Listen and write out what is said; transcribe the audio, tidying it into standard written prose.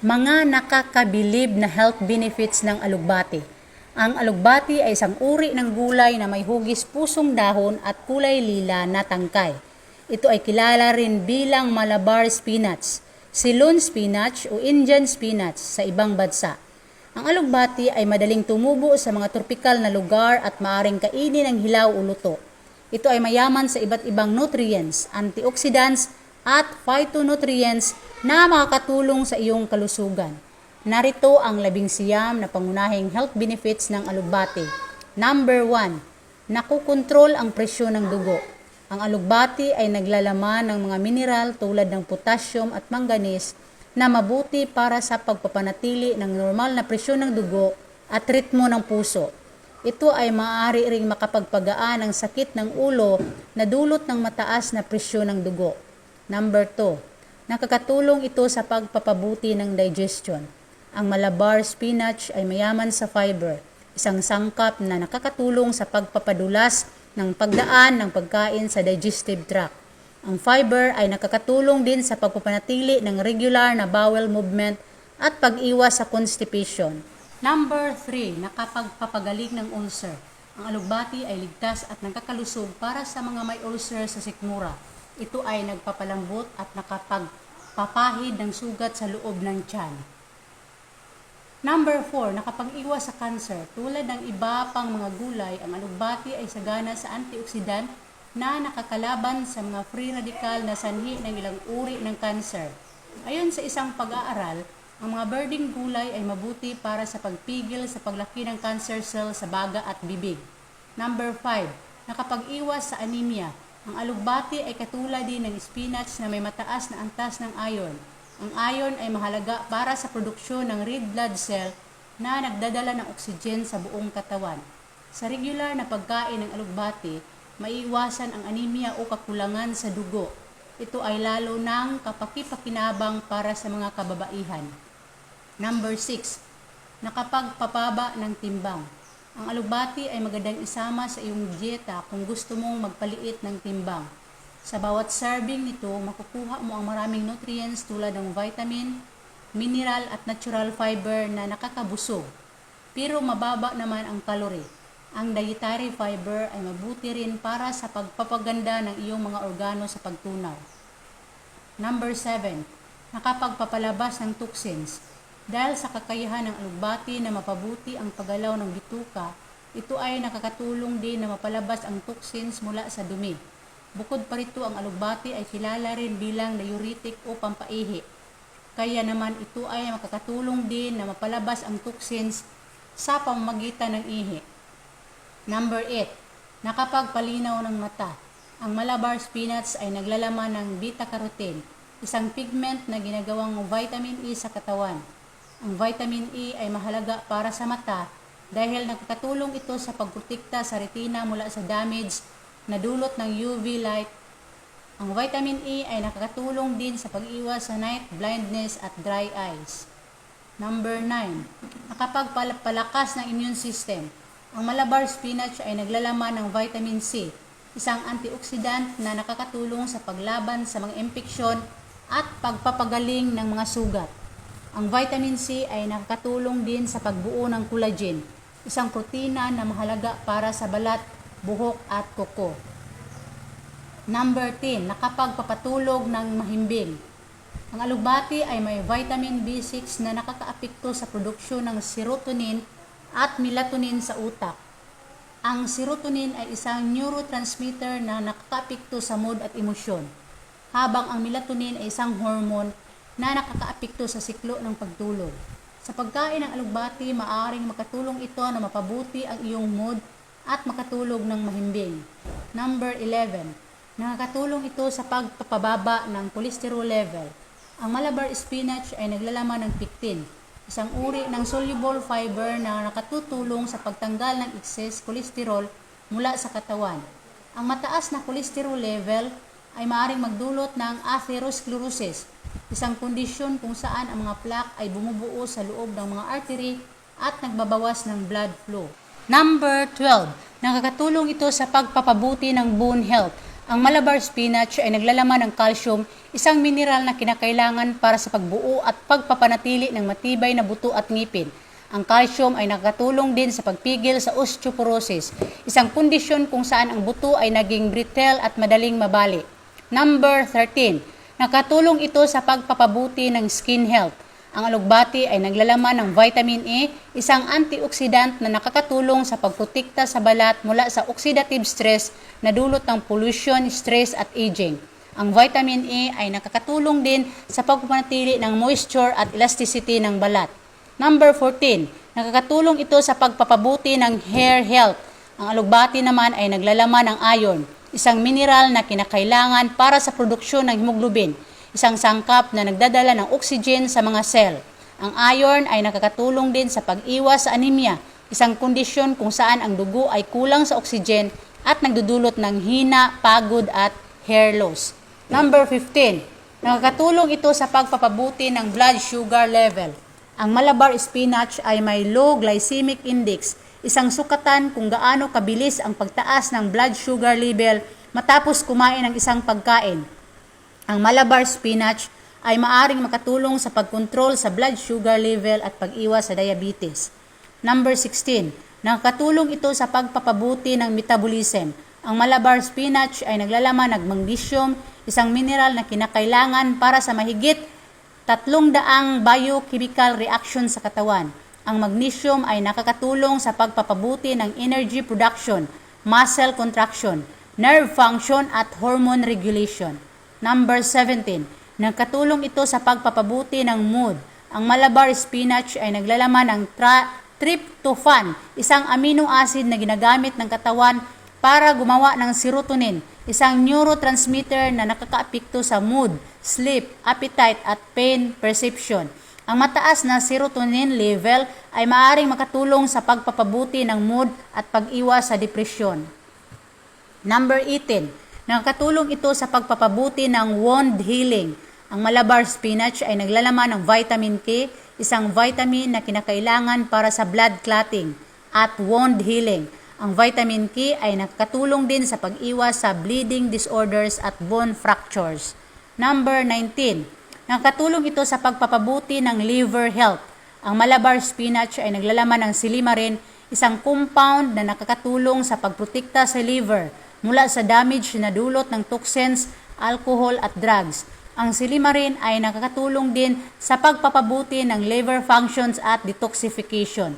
Mga nakakabilib na health benefits ng alugbati. Ang alugbati ay isang uri ng gulay na may hugis pusong dahon at kulay lila na tangkay. Ito ay kilala rin bilang Malabar spinach, Ceylon spinach o Indian spinach sa ibang bansa. Ang alugbati ay madaling tumubo sa mga tropikal na lugar at maaring kainin ng hilaw o luto. Ito ay mayaman sa iba't ibang nutrients, antioxidants at phytonutrients na makakatulong sa iyong kalusugan. Narito ang 11 na pangunahing health benefits ng alugbati. Number 1, nakukontrol ang presyon ng dugo. Ang alugbati ay naglalaman ng mga mineral tulad ng potassium at manganese na mabuti para sa pagpapanatili ng normal na presyon ng dugo at ritmo ng puso. Ito ay maaari ring makapagpagaan ng sakit ng ulo na dulot ng mataas na presyon ng dugo. Number 2, nakakatulong ito sa pagpapabuti ng digestion. Ang Malabar spinach ay mayaman sa fiber, isang sangkap na nakakatulong sa pagpapadulas ng pagdaan ng pagkain sa digestive tract. Ang fiber ay nakakatulong din sa pagpapanatili ng regular na bowel movement at pag-iwas sa constipation. Number 3, nakapagpapagaling ng ulcer. Ang alugbati ay ligtas at nagkakalusog para sa mga may ulcer sa sikmura. Ito ay nagpapalambot at nakapagpapahid ng sugat sa loob ng tiyan. Number 4, nakapag-iwas sa cancer. Tulad ng iba pang mga gulay, ang alugbati ay sagana sa antioxidant na nakakalaban sa mga free radical na sanhi ng ilang uri ng cancer. Ayon sa isang pag-aaral, ang mga birding gulay ay mabuti para sa pagpigil sa paglaki ng cancer cell sa baga at bibig. Number 5, nakapag-iwas sa anemia. Ang alugbati ay katulad din ng spinach na may mataas na antas ng iron. Ang iron ay mahalaga para sa produksyon ng red blood cell na nagdadala ng oxygen sa buong katawan. Sa regular na pagkain ng alugbati, maiiwasan ang anemia o kakulangan sa dugo. Ito ay lalo ng kapakipakinabang para sa mga kababaihan. Number 6, nakapagpapaba ng timbang. Ang alugbati ay magandang isama sa iyong dieta kung gusto mong magpaliit ng timbang. Sa bawat serving nito, makukuha mo ang maraming nutrients tulad ng vitamin, mineral at natural fiber na nakakabusog. Pero mababa naman ang calorie. Ang dietary fiber ay mabuti rin para sa pagpapaganda ng iyong mga organo sa pagtunaw. Number 7, nakapagpapalabas ng toxins. Dahil sa kakayahan ng alugbati na mapabuti ang paggalaw ng bituka, ito ay nakakatulong din na mapalabas ang toxins mula sa dumi. Bukod pa rito, ang alugbati ay kilala rin bilang diuretic o pampaihi. Kaya naman ito ay makakatulong din na mapalabas ang toxins sa pamamagitan ng ihi. Number 8, nakapagpalinaw ng mata. Ang Malabar spinach ay naglalaman ng beta-carotene, isang pigment na ginagawang vitamin E sa katawan. Ang vitamin E ay mahalaga para sa mata dahil nakakatulong ito sa pagprotekta sa retina mula sa damage na dulot ng UV light. Ang vitamin E ay nakakatulong din sa pag-iwas sa night blindness at dry eyes. Number 9, nakapagpalakas ng immune system. Ang Malabar spinach ay naglalaman ng vitamin C, isang antioxidant na nakakatulong sa paglaban sa mga impeksyon at pagpapagaling ng mga sugat. Ang vitamin C ay nakakatulong din sa pagbuo ng collagen, isang protina na mahalaga para sa balat, buhok at kuko. Number 10, nakapagpapatulog ng mahimbing. Ang alugbati ay may vitamin B6 na nakakaapekto sa produksyon ng serotonin at melatonin sa utak. Ang serotonin ay isang neurotransmitter na nakakaapekto sa mood at emosyon, habang ang melatonin ay isang hormone na nakakaapekto sa siklo ng pagtulog. Sa pagkain ng alugbati, maaaring makatulong ito na mapabuti ang iyong mood at makatulog ng mahimbing. Number 11, nakakatulong ito sa pagpapababa ng cholesterol level. Ang Malabar spinach ay naglalaman ng pectin, isang uri ng soluble fiber na nakatutulong sa pagtanggal ng excess cholesterol mula sa katawan. Ang mataas na cholesterol level ay maaaring magdulot ng atherosclerosis, isang kondisyon kung saan ang mga plaque ay bumubuo sa loob ng mga artery at nagbabawas ng blood flow. Number 12, nakakatulong ito sa pagpapabuti ng bone health. Ang Malabar spinach ay naglalaman ng calcium, isang mineral na kinakailangan para sa pagbuo at pagpapanatili ng matibay na buto at ngipin. Ang calcium ay nakatulong din sa pagpigil sa osteoporosis, isang kondisyon kung saan ang buto ay naging brittle at madaling mabali. Number 13. Nakatulong ito sa pagpapabuti ng skin health. Ang alugbati ay naglalaman ng vitamin A, isang antioxidant na nakakatulong sa pagprotekta sa balat mula sa oxidative stress na dulot ng pollution, stress at aging. Ang vitamin A ay nakakatulong din sa pagpapanatili ng moisture at elasticity ng balat. Number 14. Nakakatulong ito sa pagpapabuti ng hair health. Ang alugbati naman ay naglalaman ng iron, isang mineral na kinakailangan para sa produksyon ng hemoglobin, isang sangkap na nagdadala ng oxygen sa mga cell. Ang iron ay nakakatulong din sa pag-iwas sa anemia, isang kondisyon kung saan ang dugo ay kulang sa oxygen at nagdudulot ng hina, pagod at hair loss. Number 15. Nakakatulong ito sa pagpapabuti ng blood sugar level. Ang Malabar spinach ay may low glycemic index, isang sukatan kung gaano kabilis ang pagtaas ng blood sugar level matapos kumain ng isang pagkain. Ang Malabar spinach ay maaring makatulong sa pagkontrol sa blood sugar level at pag-iwas sa diabetes. Number 16. Nakakatulong ito sa pagpapabuti ng metabolism. Ang Malabar spinach ay naglalaman ng magnesium, isang mineral na kinakailangan para sa mahigit 300 biochemical reaction sa katawan. Ang magnesium ay nakakatulong sa pagpapabuti ng energy production, muscle contraction, nerve function at hormone regulation. Number 17. Nagkatulong ito sa pagpapabuti ng mood. Ang Malabar spinach ay naglalaman ng tryptophan, isang amino acid na ginagamit ng katawan para gumawa ng serotonin, isang neurotransmitter na nakakaapekto sa mood, sleep, appetite at pain perception. Ang mataas na serotonin level ay maaaring makatulong sa pagpapabuti ng mood at pag-iwas sa depresyon. Number 18. Nakakatulong ito sa pagpapabuti ng wound healing. Ang Malabar spinach ay naglalaman ng vitamin K, isang vitamin na kinakailangan para sa blood clotting at wound healing. Ang vitamin K ay nakakatulong din sa pag-iwas sa bleeding disorders at bone fractures. Number 19. Nakakatulong ito sa pagpapabuti ng liver health. Ang Malabar spinach ay naglalaman ng silymarin, isang compound na nakakatulong sa pagprotekta sa liver mula sa damage na dulot ng toxins, alcohol at drugs. Ang silymarin ay nakakatulong din sa pagpapabuti ng liver functions at detoxification.